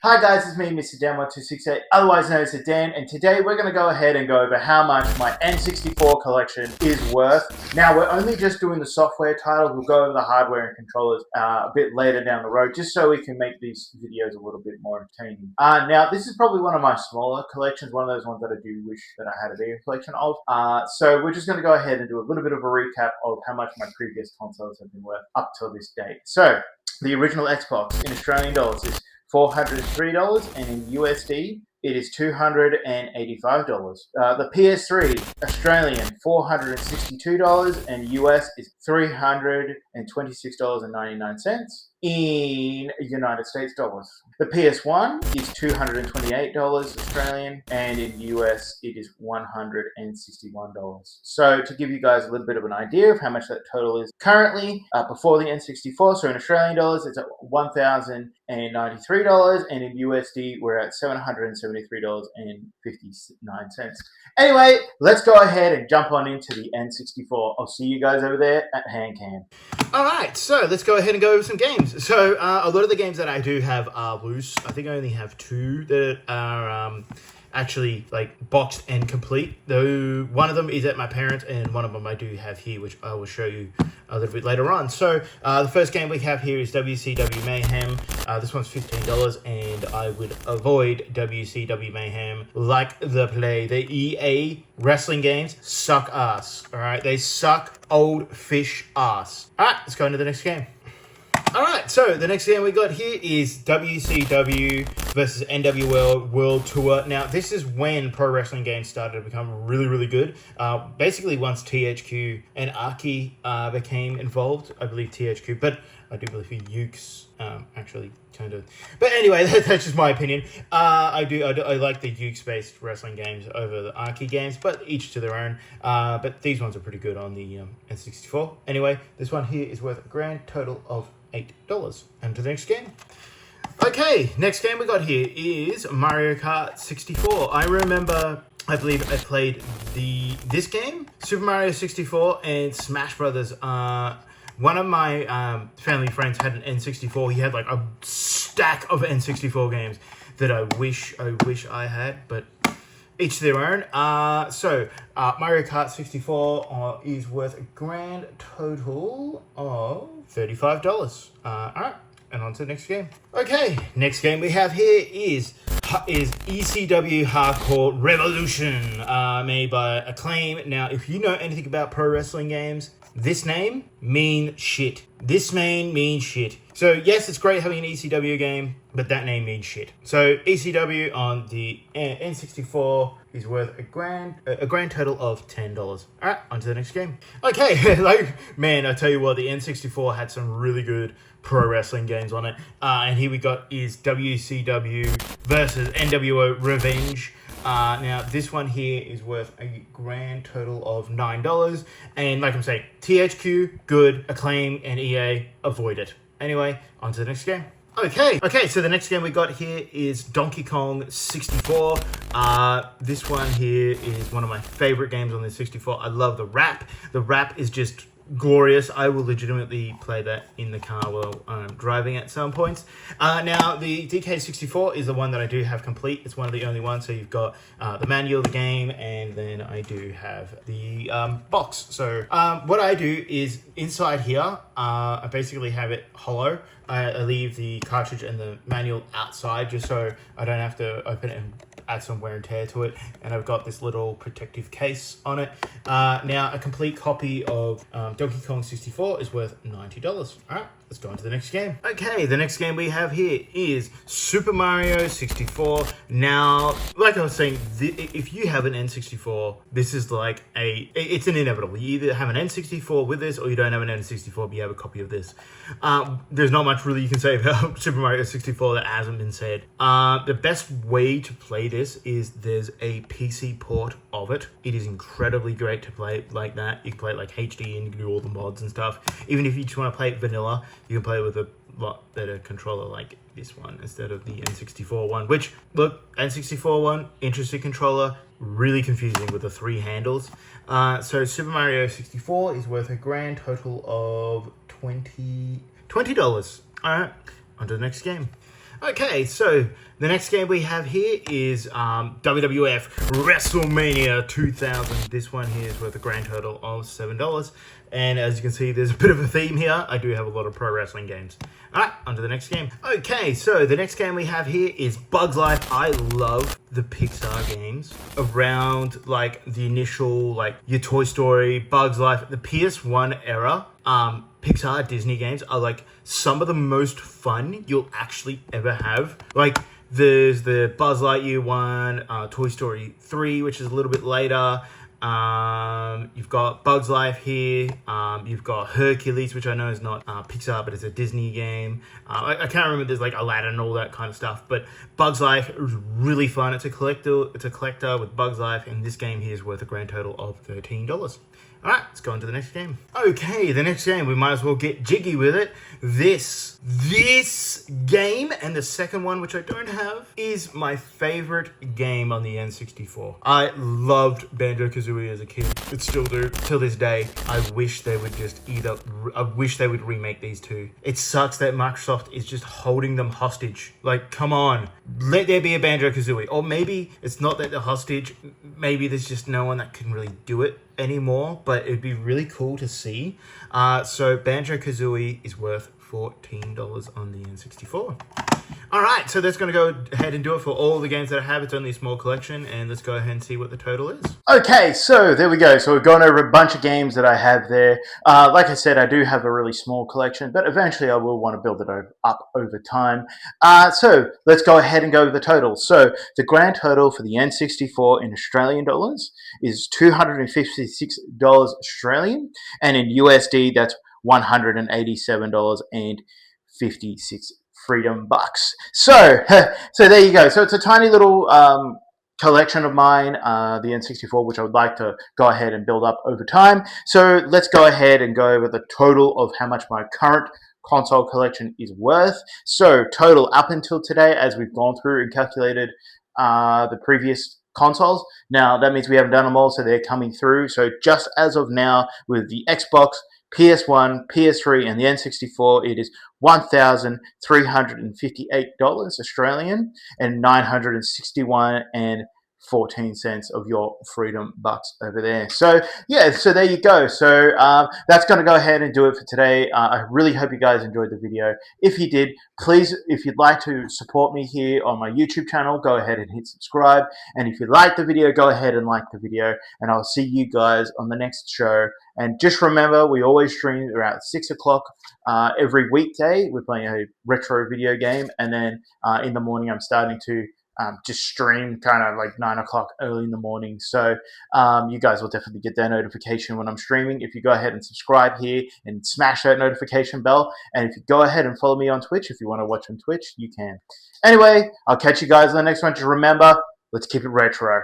Hi guys, it's me, Mr. Dan1268, otherwise known as the Dan, and today we're going to go ahead and go over how much my N64 collection is worth. Now, we're only just doing the software title. We'll go over the hardware and controllers a bit later down the road, just so we can make these videos a little bit more entertaining. Now, this is probably one of my smaller collections, one of those ones that I do wish that I had a bigger collection of. So we're just going to go ahead and do a little bit of a recap of how much my previous consoles have been worth up till this date. So, the original Xbox in Australian dollars is $403, and in USD it is $285. The PS3 Australian $462, and US is $326.99 in United States dollars. The PS1 is $228 Australian, and in US it is $161. So to give you guys a little bit of an idea of how much that total is currently, before the N64, so in Australian dollars it's at $1,093, and in USD we're at $773.59. Anyway, let's go ahead and jump on into the N64. I'll see you guys over there at HandCam. Alright, so let's go ahead and go over some games. So, a lot of the games that I do have are loose. I think I only have two that are actually like boxed and complete. Though one of them is at my parents' and one of them I do have here, which I will show you a little bit later on. So, the first game we have here is WCW Mayhem. This one's $15, and I would avoid WCW Mayhem like the play. The EA wrestling games suck ass. Alright, they suck old fish ass. Alright, let's go into the next game. Alright, so the next game we got here is WCW versus NWO World Tour. Now, this is when pro wrestling games started to become really, really good. Basically, once THQ and Arky became involved, I believe THQ, but I do believe Ukes actually kind of. But anyway, that's just my opinion. I like the Ukes-based wrestling games over the Arky games, but each to their own. But these ones are pretty good on the N64. Anyway, this one here is worth a grand total of $8. And to the next game. Okay, next game we got here is Mario Kart 64. I remember, I believe I played this game, Super Mario 64 and Smash Brothers. One of my family friends had an N64. He had like a stack of N64 games that I wish I had, but each to their own. So Mario Kart 64 is worth a grand total of $35. Alright, and on to the next game. Okay, next game we have here is ECW Hardcore Revolution, made by Acclaim. Now, if you know anything about pro wrestling games, this name means shit. This name means shit. So yes, it's great having an ECW game, but that name means shit. So ECW on the N64 is worth a grand total of $10. All right, on to the next game. Okay, man, I tell you what, the N64 had some really good pro wrestling games on it. And here we got is WCW versus NWO Revenge. Now, this one here is worth a grand total of $9. And like I'm saying, THQ, good, Acclaim, and EA, avoid it. Anyway, on to the next game. Okay, so the next game we got here is Donkey Kong 64. This one here is one of my favorite games on the 64. I love the rap. The rap is just glorious. I will legitimately play that in the car while I'm driving at some points. Now, the DK64 is the one that I do have complete. It's one of the only ones. So you've got the manual of the game, and then I do have the box. So what I do is inside here, I basically have it hollow. I leave the cartridge and the manual outside just so I don't have to open it and add some wear and tear to it. And I've got this little protective case on it. Now, a complete copy of Donkey Kong 64 is worth $90. All right, let's go on to the next game. Okay, the next game we have here is Super Mario 64. Now, like I was saying, if you have an N64, this is like it's an inevitable. You either have an N64 with this or you don't have an N64, but you have a copy of this. There's not much really you can say about Super Mario 64 that hasn't been said. The best way to play this is there's a PC port of it. It is incredibly great to play like that. You can play it like HD and you can do all the mods and stuff. Even if you just want to play it vanilla, you can play it with a lot better controller like this one instead of the N64 one. Which, look, N64 one, interesting controller, really confusing with the 3 handles. So Super Mario 64 is worth a grand total of $20. Alright, on to the next game. Okay, so the next game we have here is WWF WrestleMania 2000. This one here is worth a grand total of $7. And as you can see, there's a bit of a theme here. I do have a lot of pro wrestling games. All right, on to the next game. Okay, so the next game we have here is Bugs Life. I love the Pixar games around like the initial, like your Toy Story, Bugs Life, the PS1 era. Pixar Disney games are like some of the most fun you'll actually ever have. Like there's the Buzz Lightyear one, Toy Story 3, which is a little bit later. You've got Bugs Life here. You've got Hercules, which I know is not Pixar, but it's a Disney game. I can't remember. There's like Aladdin and all that kind of stuff. But Bugs Life is really fun. It's a collector with Bugs Life, and this game here is worth a grand total of $13. All right, let's go on to the next game. Okay, the next game, we might as well get jiggy with it. This game, and the second one, which I don't have, is my favorite game on the N64. I loved Banjo-Kazooie as a kid. It still do, till this day. I wish they would remake these two. It sucks that Microsoft is just holding them hostage. Like, come on. Let there be a Banjo-Kazooie. Or maybe it's not that they're hostage. Maybe there's just no one that can really do it anymore, but it'd be really cool to see. So Banjo-Kazooie is worth $14 on the N64. All right, so that's going to go ahead and do it for all the games that I have. It's only a small collection, and let's go ahead and see what the total is. Okay, so there we go. So we've gone over a bunch of games that I have there. Like I said, I do have a really small collection, but eventually I will want to build it up over time. So let's go ahead and go over the total. So the grand total for the N64 in Australian dollars is $256 Australian, and in USD that's $187.56 freedom bucks. So there you go. So it's a tiny little collection of mine, the N64, which I would like to go ahead and build up over time. So let's go ahead and go over the total of how much my current console collection is worth. So total up until today, as we've gone through and calculated the previous consoles. Now that means we haven't done them all, so they're coming through. So just as of now, with the Xbox, PS1, PS3, and the N64, it is $1,358 Australian and 961.14 of your freedom bucks over there. So yeah, so there you go. So that's going to go ahead and do it for today. I really hope you guys enjoyed the video. If you did, please, if you'd like to support me here on my YouTube channel, go ahead and hit subscribe. And if you like the video, go ahead and like the video. And I'll see you guys on the next show. And just remember, we always stream around 6 o'clock every weekday. We're playing a retro video game. And then in the morning, I'm starting to just stream kind of like 9 o'clock early in the morning. So you guys will definitely get that notification when I'm streaming. If you go ahead and subscribe here and smash that notification bell. And if you go ahead and follow me on Twitch, if you want to watch on Twitch, you can. Anyway, I'll catch you guys on the next one. Just remember, let's keep it retro.